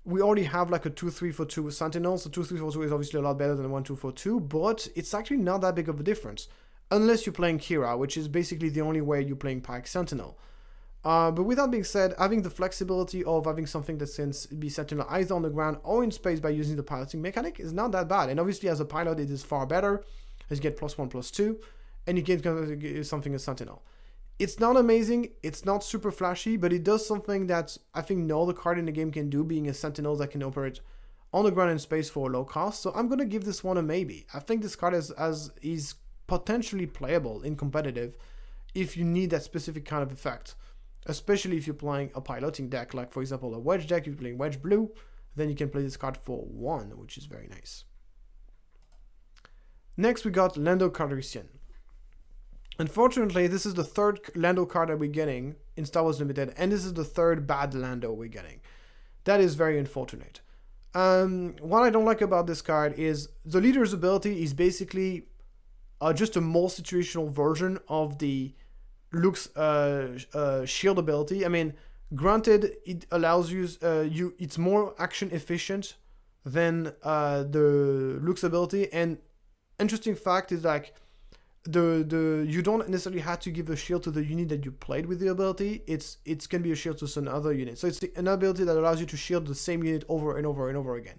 We already have like a 2-3 for 2 Sentinels. So 2-3 for 2 is obviously a lot better than 1-2 for 2, but it's actually not that big of a difference. Unless you're playing Kira, which is basically the only way you're playing Pike Sentinel. But with that being said, having the flexibility of having something that can be Sentinel either on the ground or in space by using the piloting mechanic is not that bad. And obviously as a pilot it is far better, as you get +1/+2, and you get something as Sentinel. It's not amazing, it's not super flashy, but it does something that I think no other card in the game can do, being a Sentinel that can operate on the ground and space for a low cost. So I'm going to give this one a maybe. I think this card is potentially playable in competitive if you need that specific kind of effect. Especially if you're playing a piloting deck, like for example a wedge deck, if you're playing wedge blue, then you can play this card for 1, which is very nice. Next we got Lando Calrissian. Unfortunately, this is the third Lando card that we're getting in Star Wars Limited, and this is the third bad Lando we're getting. That is very unfortunate. What I don't like about this card is the leader's ability is basically just a more situational version of the Luke's shield ability. I mean, granted, it allows you, it's more action efficient than the Luke's ability. And interesting fact is like you don't necessarily have to give a shield to the unit that you played with the ability. It can be a shield to some other unit. So it's an ability that allows you to shield the same unit over and over and over again.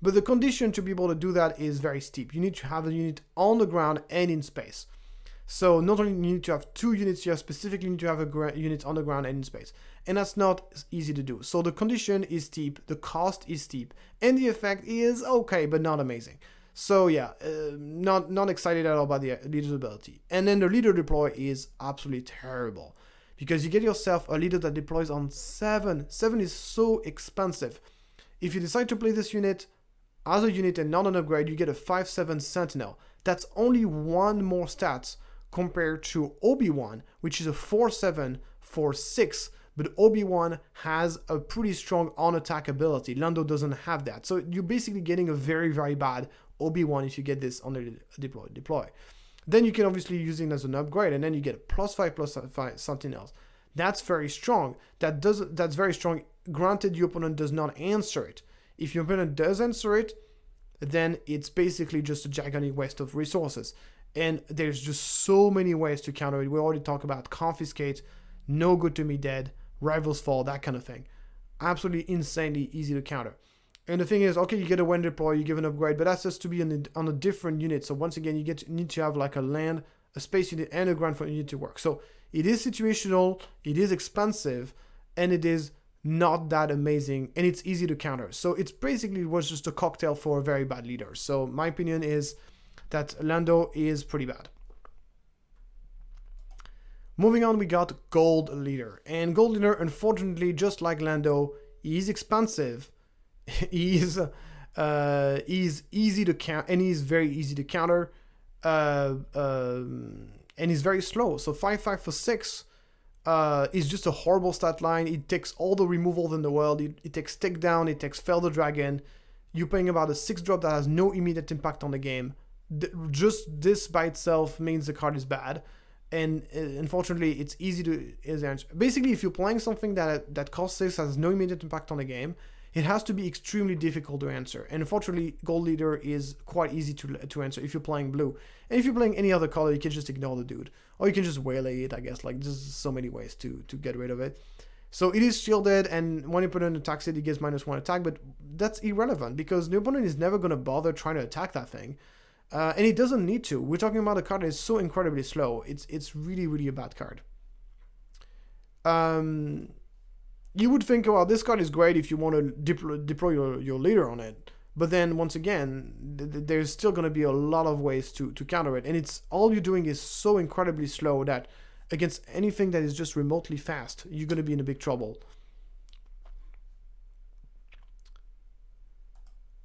But the condition to be able to do that is very steep. You need to have a unit on the ground and in space. So not only you need to have 2 units, you specifically need to have a unit on the ground and in space. And that's not easy to do. So the condition is steep, the cost is steep, and the effect is okay, but not amazing. So yeah, not excited at all about the leader's ability. And then the leader deploy is absolutely terrible, because you get yourself a leader that deploys on 7. 7 is so expensive. If you decide to play this unit as a unit and not an upgrade, you get a 5/7 Sentinel. That's only 1 more stats compared to Obi-Wan, which is a 4/7 for 6, but Obi-Wan has a pretty strong on-attack ability. Lando doesn't have that. So you're basically getting a very, very bad Obi-Wan if you get this on the deploy. Then you can obviously use it as an upgrade, and then you get a +5/+5 Sentinels. That's very strong. That's very strong. Granted, your opponent does not answer it. If your opponent does answer it, then it's basically just a gigantic waste of resources. And there's just so many ways to counter it. We already talked about Confiscate, No Good to Me Dead, Rivals Fall, that kind of thing. Absolutely insanely easy to counter. And the thing is, okay, you get a wind deploy, you give an upgrade, but that's just to be on a different unit. So once again, you need to have like a land, a space unit, and a ground for unit to work. So it is situational, it is expensive, and it is not that amazing, and it's easy to counter. So it's basically, it was just a cocktail for a very bad leader. So my opinion is that Lando is pretty bad. Moving on, we got Gold Leader. And Gold Leader, unfortunately, just like Lando, he's expensive. he's easy to count, and he's very easy to counter. And he's very slow. So 5.5 for 6 is just a horrible stat line. It takes all the removals in the world. It takes Takedown, it takes Fell the Dragon. You're paying about a 6 drop that has no immediate impact on the game. Just this by itself means the card is bad. And unfortunately, it's easy to answer. Basically, if you're playing something that costs 6, has no immediate impact on the game, it has to be extremely difficult to answer. And unfortunately, Gold Leader is quite easy to answer if you're playing blue. And if you're playing any other color, you can just ignore the dude. Or you can just waylay it, I guess. Like, there's so many ways to get rid of it. So it is shielded, and when your opponent attacks it, it gets -1 attack, but that's irrelevant because the opponent is never going to bother trying to attack that thing. And it doesn't need to. We're talking about a card that is so incredibly slow. It's really, really a bad card. You would think, well, this card is great if you want to deploy your leader on it. But then, once again, there's still going to be a lot of ways to counter it. And it's all you're doing is so incredibly slow that against anything that is just remotely fast, you're going to be in a big trouble.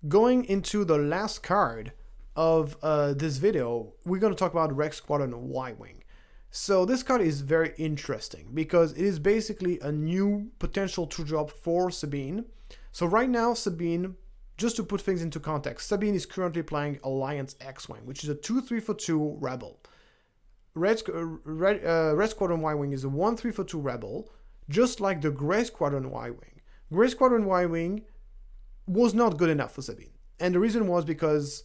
Going into the last card of this video, we're going to talk about Rex Squadron Y-Wing. So this card is very interesting because it is basically a new potential 2-drop for Sabine. So right now, Sabine, just to put things into context, Sabine is currently playing Alliance X-Wing, which is a 2/3 for 2 Rebel. Red Squadron Y-Wing is a 1/3 for 2 Rebel, just like the Grey Squadron Y-Wing. Grey Squadron Y-Wing was not good enough for Sabine. And the reason was because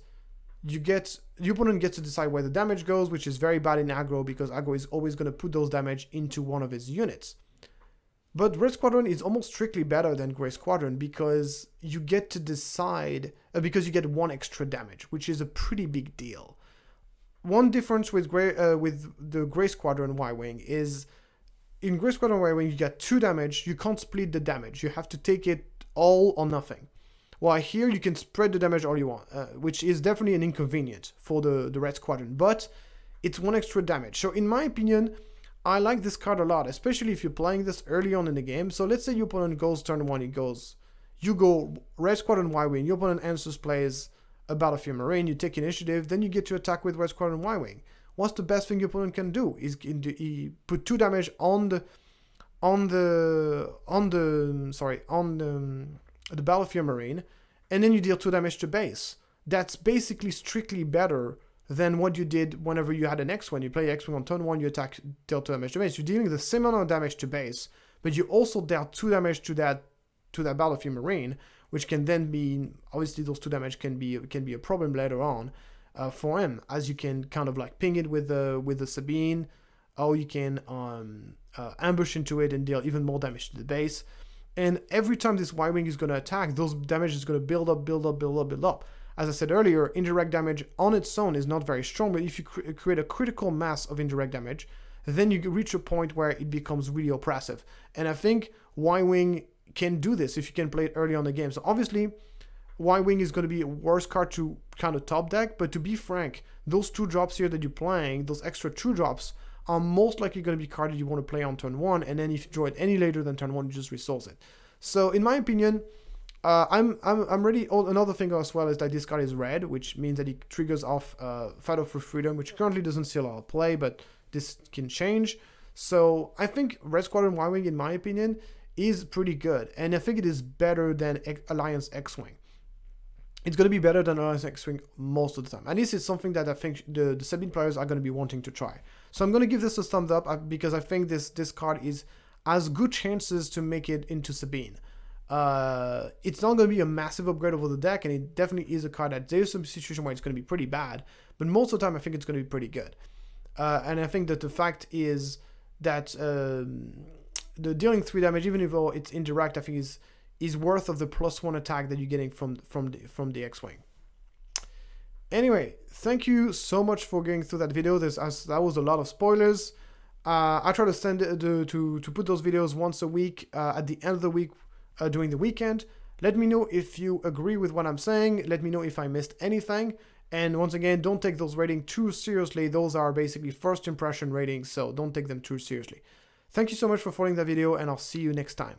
the opponent gets to decide where the damage goes, which is very bad in aggro because aggro is always going to put those damage into one of his units. But Red Squadron is almost strictly better than Grey Squadron because you get to decide, because you get 1 extra damage, which is a pretty big deal. One difference with the Grey Squadron Y-Wing is in Grey Squadron Y-Wing you get 2 damage, you can't split the damage, you have to take it all or nothing. While here you can spread the damage all you want, which is definitely an inconvenience for the Red Squadron, but it's 1 extra damage. So in my opinion, I like this card a lot, especially if you're playing this early on in the game. So let's say your opponent goes turn 1, you go Red Squadron Y-Wing, your opponent answers plays a Battlefield Marine, you take initiative, then you get to attack with Red Squadron Y-Wing. What's the best thing your opponent can do? Is he put 2 damage on the Battlefield Marine, and then you deal 2 damage to base. That's basically strictly better than what you did whenever you had an X-Wing. You play X-Wing on turn 1, you attack, deal 2 damage to base. You're dealing the same amount of damage to base, but you also deal 2 damage to that Battlefield Marine, which can then be, obviously those 2 damage can be a problem later on for him, as you can kind of like ping it with the Sabine, or you can ambush into it and deal even more damage to the base. And every time this Y-Wing is going to attack, those damage is going to build up. As I said earlier, indirect damage on its own is not very strong, but if you create a critical mass of indirect damage, then you reach a point where it becomes really oppressive. And I think Y-Wing can do this if you can play it early on the game. So obviously, Y-Wing is going to be a worse card to kind of top deck, but to be frank, those 2 drops here that you're playing, those extra 2 drops, are most likely going to be cards you want to play on turn 1, and then if you draw it any later than turn 1, you just resource it. So in my opinion, I'm ready. Another thing as well is that this card is red, which means that it triggers off Fighter for Freedom, which currently doesn't see a lot of play, but this can change. So I think Red Squadron Y-Wing, in my opinion, is pretty good, and I think it is better than Alliance X-Wing. It's going to be better than Alliance X-Wing most of the time, and this is something that I think the Sabine players are going to be wanting to try. So I'm going to give this a thumbs up because I think this card has good chances to make it into Sabine. It's not going to be a massive upgrade over the deck, and it definitely is a card that there's some situation where it's going to be pretty bad, but most of the time I think it's going to be pretty good. And I think that the fact is that the dealing 3 damage, even if it's indirect, I think is worth of the +1 attack that you're getting from the X-Wing. Anyway, thank you so much for going through that video. That was a lot of spoilers. I try to to put those videos once a week at the end of the week during the weekend. Let me know if you agree with what I'm saying. Let me know if I missed anything. And once again, don't take those ratings too seriously. Those are basically first impression ratings, so don't take them too seriously. Thank you so much for following the video, and I'll see you next time.